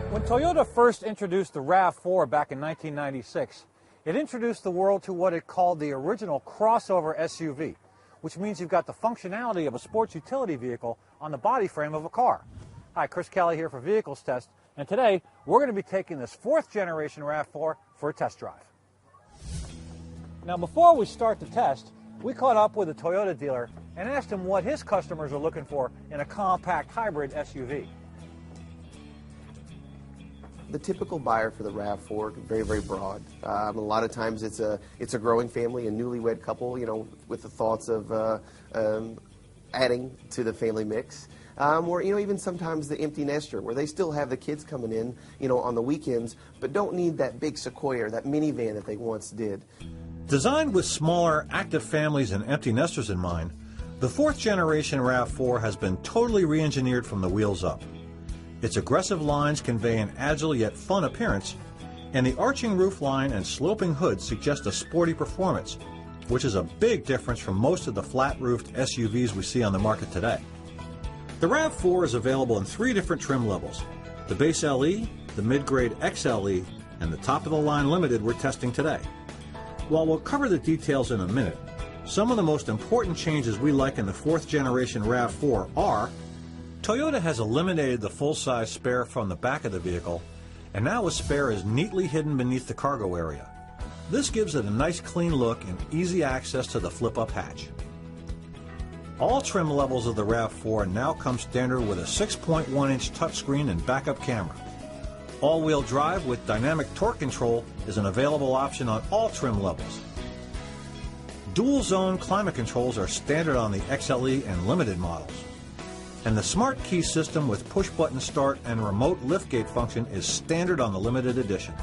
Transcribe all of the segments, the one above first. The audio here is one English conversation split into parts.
When Toyota first introduced the RAV4 back in 1996, it introduced the world to what it called the original crossover SUV, which means you've got the functionality of a sports utility vehicle on the body frame of a car. Hi, Chris Kelly here for Vehicles Test, and today we're going to be taking this 4th generation RAV4 for a test drive. Now, before we start the test, we caught up with a Toyota dealer and asked him what his customers are looking for in a compact hybrid SUV. The typical buyer for the RAV4 very, very broad. A lot of times it's a growing family, a newlywed couple, you know, with the thoughts of adding to the family mix. Or, you know, even sometimes the empty nester, where they still have the kids coming in, you know, on the weekends, but don't need that big Sequoia or that minivan that they once did. Designed with smaller, active families and empty nesters in mind, the 4th generation RAV4 has been totally re-engineered from the wheels up. Its aggressive lines convey an agile yet fun appearance, and the arching roofline and sloping hood suggest a sporty performance, which is a big difference from most of the flat-roofed SUVs we see on the market today. The RAV4 is available in 3 different trim levels: the base LE, the mid-grade XLE, and the top-of-the-line Limited we're testing today. While we'll cover the details in a minute, some of the most important changes we like in the 4th generation RAV4 are: Toyota has eliminated the full-size spare from the back of the vehicle, and now a spare is neatly hidden beneath the cargo area. This gives it a nice clean look and easy access to the flip-up hatch. All trim levels of the RAV4 now come standard with a 6.1-inch touchscreen and backup camera. All-wheel drive with dynamic torque control is an available option on all trim levels. Dual-zone climate controls are standard on the XLE and Limited models. And the Smart Key system with push-button start and remote liftgate function is standard on the Limited edition.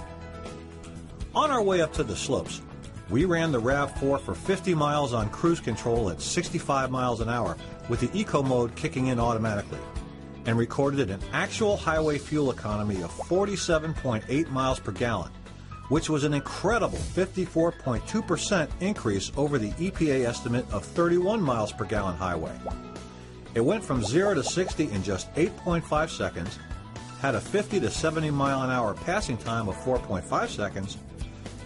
On our way up to the slopes, we ran the RAV4 for 50 miles on cruise control at 65 miles an hour with the Eco mode kicking in automatically, and recorded an actual highway fuel economy of 47.8 miles per gallon, which was an incredible 54.2% increase over the EPA estimate of 31 miles per gallon highway. It went from 0 to 60 in just 8.5 seconds, had a 50 to 70 mile an hour passing time of 4.5 seconds,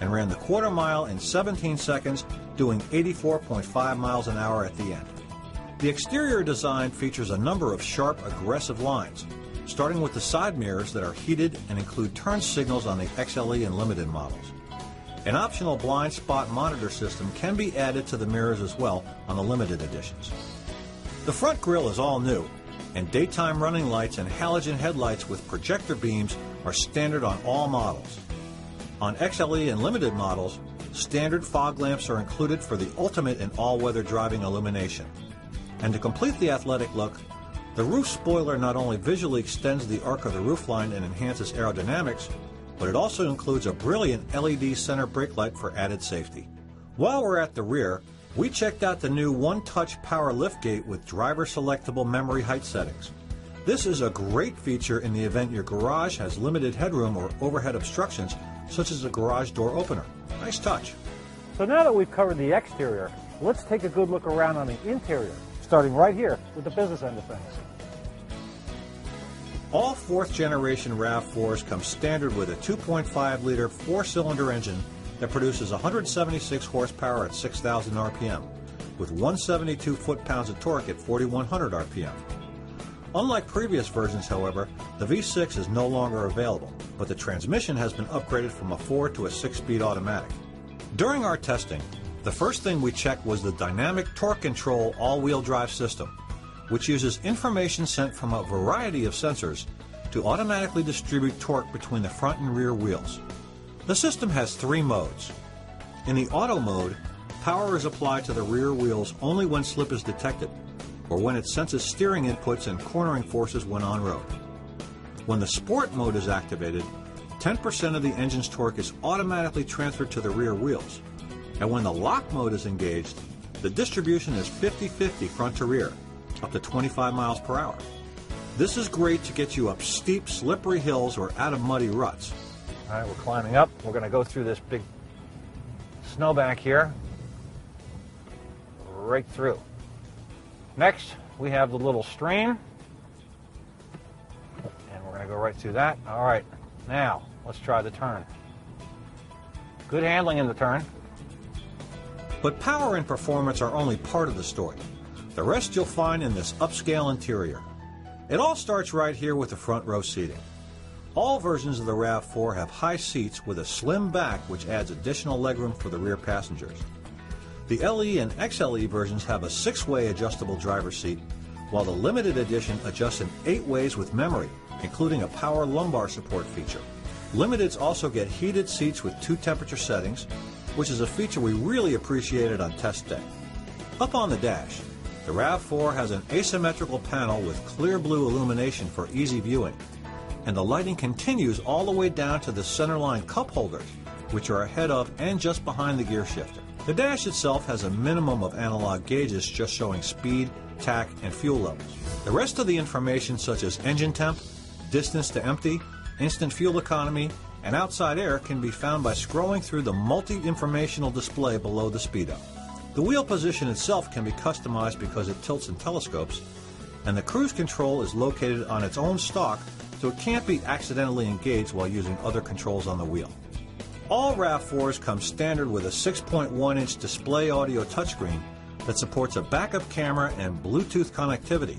and ran the quarter mile in 17 seconds, doing 84.5 miles an hour at the end. The exterior design features a number of sharp, aggressive lines, starting with the side mirrors that are heated and include turn signals on the XLE and Limited models. An optional blind spot monitor system can be added to the mirrors as well on the Limited editions. The front grille is all new, and daytime running lights and halogen headlights with projector beams are standard on all models. On XLE and Limited models, standard fog lamps are included for the ultimate in all-weather driving illumination. And to complete the athletic look, the roof spoiler not only visually extends the arc of the roofline and enhances aerodynamics, but it also includes a brilliant LED center brake light for added safety. While we're at the rear, we checked out the new one-touch power liftgate with driver-selectable memory height settings. This is a great feature in the event your garage has limited headroom or overhead obstructions, such as a garage door opener. Nice touch. So now that we've covered the exterior, let's take a good look around on the interior, starting right here with the business end of things. All 4th generation RAV4s come standard with a 2.5-liter 4-cylinder engine that produces 176 horsepower at 6,000 RPM, with 172 foot-pounds of torque at 4,100 RPM. Unlike previous versions, however, the V6 is no longer available, but the transmission has been upgraded from a 4 to a 6-speed automatic. During our testing, the first thing we checked was the dynamic torque control all-wheel drive system, which uses information sent from a variety of sensors to automatically distribute torque between the front and rear wheels. The system has 3 modes. In the auto mode, power is applied to the rear wheels only when slip is detected, or when it senses steering inputs and cornering forces when on road. When the sport mode is activated, 10% of the engine's torque is automatically transferred to the rear wheels. And when the lock mode is engaged, the distribution is 50-50 front to rear, up to 25 miles per hour. This is great to get you up steep, slippery hills or out of muddy ruts. All right, we're climbing up. We're going to go through this big snowbank here, right through. Next, we have the little stream, and we're going to go right through that. All right, now let's try the turn. Good handling in the turn. But power and performance are only part of the story. The rest you'll find in this upscale interior. It all starts right here with the front row seating. All versions of the RAV4 have high seats with a slim back which adds additional legroom for the rear passengers. The LE and XLE versions have a 6-way adjustable driver's seat, while the limited edition adjusts in 8 ways with memory, including a power lumbar support feature. Limiteds also get heated seats with 2 temperature settings, which is a feature we really appreciated on test day. Up on the dash, the RAV4 has an asymmetrical panel with clear blue illumination for easy viewing, and the lighting continues all the way down to the centerline cup holders, which are ahead of and just behind the gear shifter. The dash itself has a minimum of analog gauges just showing speed, tach, and fuel levels. The rest of the information, such as engine temp, distance to empty, instant fuel economy, and outside air, can be found by scrolling through the multi-informational display below the speedo. The wheel position itself can be customized because it tilts and telescopes, and the cruise control is located on its own stalk, so it can't be accidentally engaged while using other controls on the wheel. All RAV4s come standard with a 6.1-inch display audio touchscreen that supports a backup camera and Bluetooth connectivity,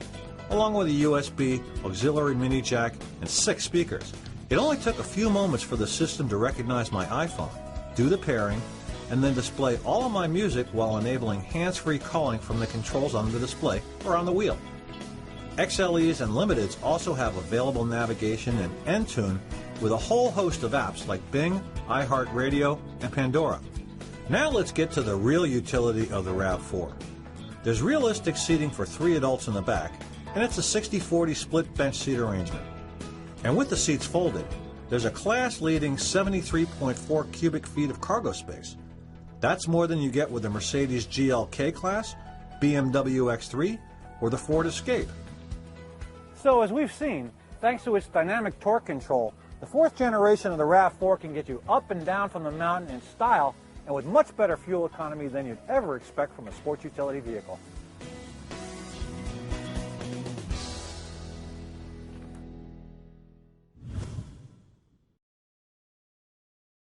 along with a USB, auxiliary mini jack, and 6 speakers. It only took a few moments for the system to recognize my iPhone, do the pairing, and then display all of my music while enabling hands-free calling from the controls on the display or on the wheel. XLEs and Limiteds also have available navigation and Entune with a whole host of apps like Bing, iHeartRadio, and Pandora. Now let's get to the real utility of the RAV4. There's realistic seating for 3 adults in the back, and it's a 60-40 split bench seat arrangement. And with the seats folded, there's a class-leading 73.4 cubic feet of cargo space. That's more than you get with the Mercedes GLK class, BMW X3, or the Ford Escape. So as we've seen, thanks to its dynamic torque control, the 4th generation of the RAV4 can get you up and down from the mountain in style and with much better fuel economy than you'd ever expect from a sports utility vehicle.